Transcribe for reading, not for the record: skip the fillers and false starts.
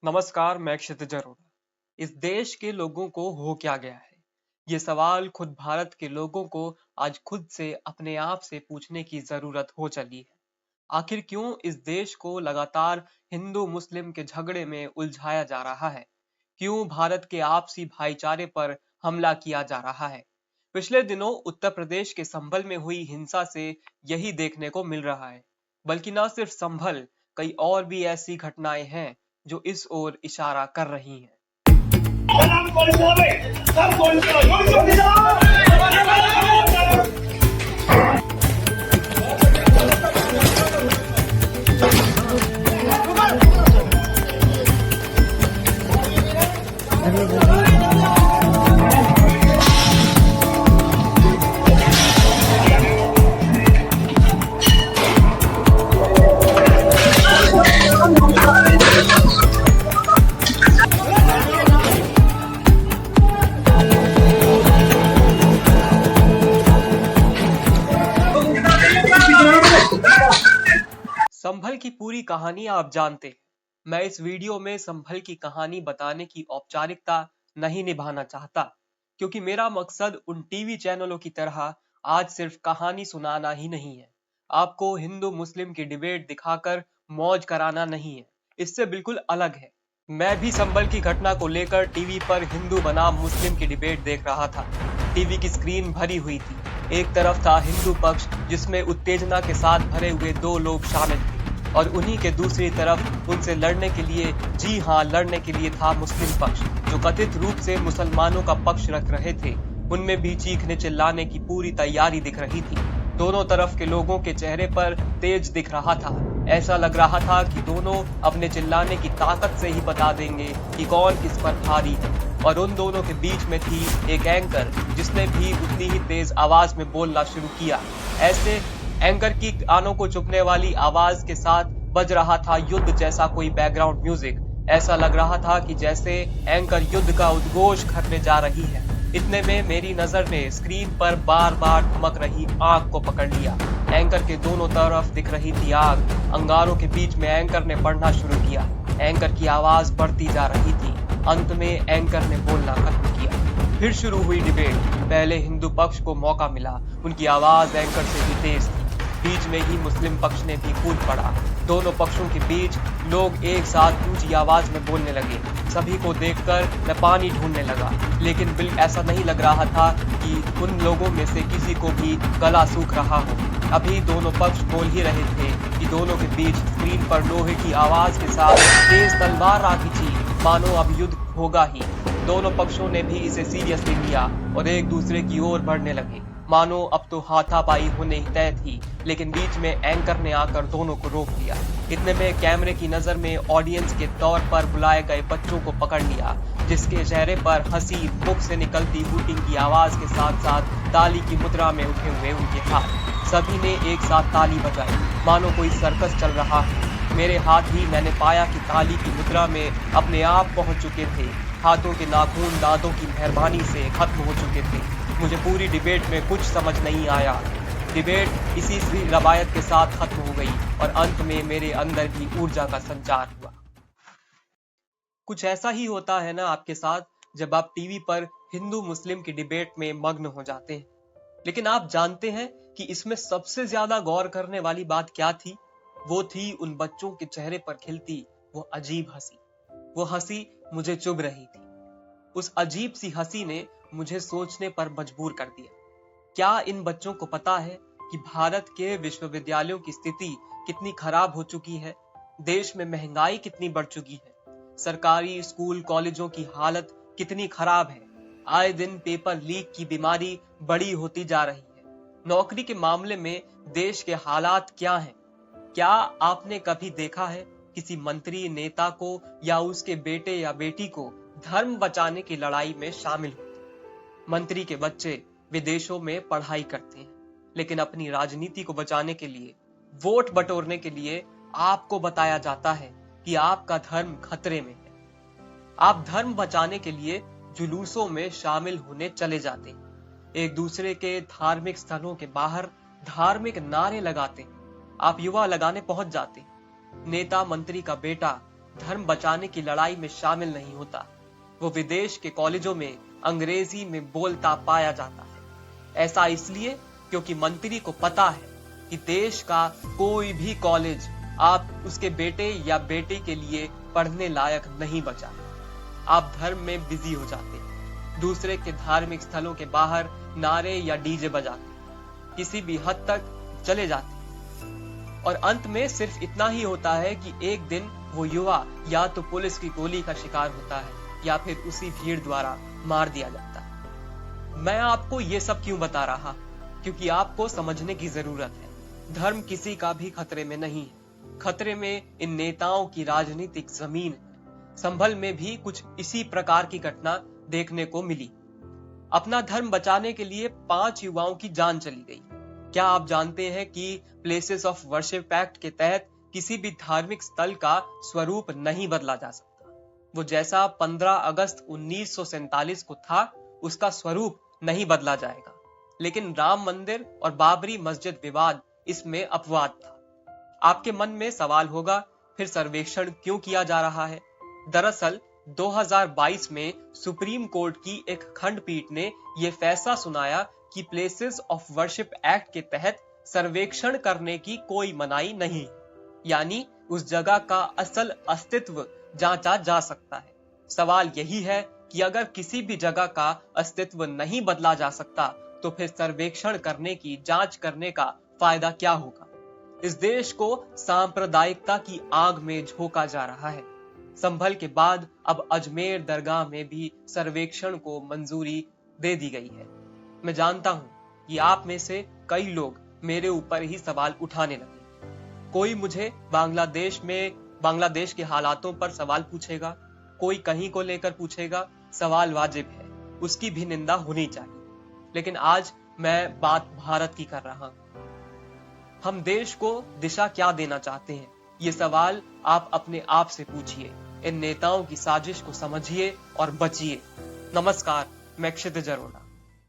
नमस्कार, मैं क्षितिज अरोड़ा। इस देश के लोगों को हो क्या गया है? ये सवाल खुद भारत के लोगों को आज खुद से अपने आप से पूछने की जरूरत हो चली है। आखिर क्यों इस देश को लगातार हिंदू मुस्लिम के झगड़े में उलझाया जा रहा है? क्यों भारत के आपसी भाईचारे पर हमला किया जा रहा है? पिछले दिनों उत्तर प्रदेश के संभल में हुई हिंसा से यही देखने को मिल रहा है। बल्कि न सिर्फ संभल, कई और भी ऐसी घटनाएं हैं जो इस ओर इशारा कर रही हैं। संभल की पूरी कहानी आप जानते हैं। मैं इस वीडियो में संभल की कहानी बताने की औपचारिकता नहीं निभाना चाहता, क्योंकि मेरा मकसद उन टीवी चैनलों की तरह आज सिर्फ कहानी सुनाना ही नहीं है। आपको हिंदू मुस्लिम की डिबेट दिखाकर मौज कराना नहीं है। इससे बिल्कुल अलग है। मैं भी संभल की घटना को लेकर टीवी पर हिंदू बनाम मुस्लिम की डिबेट देख रहा था। टीवी की स्क्रीन भरी हुई थी। एक तरफ था हिंदू पक्ष, जिसमें उत्तेजना के साथ भरे हुए दो लोग शामिल थे, और उन्हीं के दूसरी तरफ उनसे लड़ने के लिए, जी हाँ लड़ने के लिए, था मुस्लिम पक्ष, जो कथित रूप से मुसलमानों का पक्ष रख रहे थे। उनमें भी चीखने चिल्लाने की पूरी तैयारी दिख रही थी। दोनों तरफ के लोगों के चेहरे पर तेज दिख रहा था। ऐसा लग रहा था कि दोनों अपने चिल्लाने की ताकत से ही बता देंगे कि कौन किस पर भारी है। और उन दोनों के बीच में थी एक एंकर, जिसने भी उतनी ही तेज आवाज में बोलना शुरू किया। ऐसे एंकर की कानों को चुभने वाली आवाज के साथ बज रहा था युद्ध जैसा कोई बैकग्राउंड म्यूजिक। ऐसा लग रहा था कि जैसे एंकर युद्ध का उद्घोष करने जा रही है। इतने में मेरी नजर ने स्क्रीन पर बार बार धमक रही आग को पकड़ लिया। एंकर के दोनों तरफ दिख रही थी आग। अंगारों के बीच में एंकर ने बढ़ना शुरू किया। एंकर की आवाज बढ़ती जा रही थी। अंत में एंकर ने बोलना खत्म किया। फिर शुरू हुई डिबेट। पहले हिंदू पक्ष को मौका मिला। उनकी आवाज एंकर से भी तेज थी। बीच में ही मुस्लिम पक्ष ने भी कूद पड़ा। दोनों पक्षों के बीच लोग एक साथ ऊंची आवाज में बोलने लगे। सभी को देखकर मैं पानी ढूंढने लगा, लेकिन बिल्कुल ऐसा नहीं लग रहा था कि उन लोगों में से किसी को भी गला सूख रहा हो। अभी दोनों पक्ष बोल ही रहे थे कि दोनों के बीच स्क्रीन पर लोहे की आवाज के साथ तेज तलवार आ खिंची, मानो अब युद्ध होगा ही। दोनों पक्षों ने भी इसे सीरियसली लिया और एक दूसरे की ओर बढ़ने लगे, मानो अब तो हाथापाई होने ही तय थी। लेकिन बीच में एंकर ने आकर दोनों को रोक दिया। इतने में कैमरे की नजर में ऑडियंस के तौर पर बुलाए गए बच्चों को पकड़ लिया, जिसके चेहरे पर हंसी, मुख से निकलती हूटिंग की आवाज के साथ साथ ताली की मुद्रा में उठे हुए उनके हाथ। सभी ने एक साथ ताली बजाई, मानो कोई सर्कस चल रहा है। मेरे हाथ ही मैंने पाया कि ताली की मुद्रा में अपने आप पहुंच चुके थे। हाथों के नाखून दांतों की मेहरबानी से खत्म हो चुके थे। मुझे पूरी डिबेट में कुछ समझ नहीं आया। डिबेट इसी रवायत के साथ खत्म हो गई और अंत में मेरे अंदर भी ऊर्जा का संचार हुआ। कुछ ऐसा ही होता है ना आपके साथ, जब आप टीवी पर हिंदू मुस्लिम की डिबेट में मग्न हो जाते हैं। लेकिन आप जानते हैं कि इसमें सबसे ज्यादा गौर करने वाली बात क्या थी? वो थी उन बच्चों के चेहरे पर खिलती वो अजीब हंसी। वो हंसी मुझे चुभ रही थी। उस अजीब सी हंसी ने मुझे सोचने पर मजबूर कर दिया। क्या इन बच्चों को पता है कि भारत के विश्वविद्यालयों की स्थिति कितनी खराब हो चुकी है? देश में महंगाई कितनी बढ़ चुकी है? सरकारी स्कूल कॉलेजों की हालत कितनी खराब है? आए दिन पेपर लीक की बीमारी बड़ी होती जा रही है। नौकरी के मामले में देश के हालात क्या हैं? क्या आपने कभी देखा है किसी मंत्री, नेता को या उसके बेटे या बेटी को धर्म बचाने की लड़ाई में शामिल होते? मंत्री के बच्चे विदेशों में पढ़ाई करते हैं, लेकिन अपनी राजनीति को बचाने के लिए, वोट बटोरने के लिए आपको बताया जाता है कि आपका धर्म खतरे में है। आप धर्म बचाने के लिए जुलूसों में शामिल होने चले जाते हैं। एक दूसरे के धार्मिक स्थलों के बाहर धार्मिक नारे लगाते हैं। आप युवा लगाने पहुंच जाते हैं। नेता मंत्री का बेटा धर्म बचाने की लड़ाई में शामिल नहीं होता। वो विदेश के कॉलेजों में अंग्रेजी में बोलता पाया जाता है। ऐसा इसलिए क्योंकि मंत्री को पता है कि देश का कोई भी कॉलेज आप उसके बेटे या बेटी के लिए पढ़ने लायक नहीं बचा। आप धर्म में बिजी हो जाते हैं, दूसरे के धार्मिक स्थलों के बाहर नारे या डीजे बजाते, किसी भी हद तक चले जाते हैं। और अंत में सिर्फ इतना ही होता है कि एक दिन वो युवा या तो पुलिस की गोली का शिकार होता है या फिर उसी भीड़ द्वारा मार दिया जाता है। मैं आपको ये सब क्यों बता रहा? क्योंकि आपको समझने की जरूरत है, धर्म किसी का भी खतरे में नहीं है। खतरे में इन नेताओं की राजनीतिक जमीन है। संभल में भी कुछ इसी प्रकार की घटना देखने को मिली। अपना धर्म बचाने के लिए 5 युवाओं की जान चली गई। क्या आप जानते हैं कि प्लेसेस ऑफ वर्शिप एक्ट के तहत किसी भी धार्मिक स्थल का स्वरूप नहीं बदला जा सकता? वो जैसा 15 अगस्त 1947 को था, उसका स्वरूप नहीं बदला जाएगा। लेकिन राम मंदिर और बाबरी मस्जिद विवाद इसमें अपवाद था। आपके मन में सवाल होगा, फिर सर्वेक्षण क्यों किया जा रहा है? दरअसल 2022 में सुप्रीम कोर्ट की एक खंडपीठ ने यह फैसला सुनाया कि प्लेसेस ऑफ वर्शिप एक्ट के तहत सर्वेक्षण करने की कोई मनाही नहीं, यानी उस जगह का असल अस्तित्व जांचा जा सकता है। सवाल यही है कि अगर किसी भी जगह का अस्तित्व नहीं बदला जा सकता तो फिर सर्वेक्षण करने की जांच करने का फायदा क्या होगा? इस देश को सांप्रदायिकता की आग में झोंका जा रहा है। संभल के बाद अब अजमेर दरगाह में भी सर्वेक्षण को मंजूरी दे दी गई है। मैं जानता हूं कि आप में से कई लोग मेरे ऊपर ही सवाल उठाने लगे। कोई मुझे बांग्लादेश के हालातों पर सवाल पूछेगा, कोई कहीं को लेकर पूछेगा। सवाल वाजिब है, उसकी भी निंदा होनी चाहिए। लेकिन आज मैं बात भारत की कर रहा हूं। हम देश को दिशा क्या देना चाहते हैं, ये सवाल आप अपने आप से पूछिए। इन नेताओं की साजिश को समझिए और बचिए। नमस्कार, मैं क्षितिज अरोड़ा।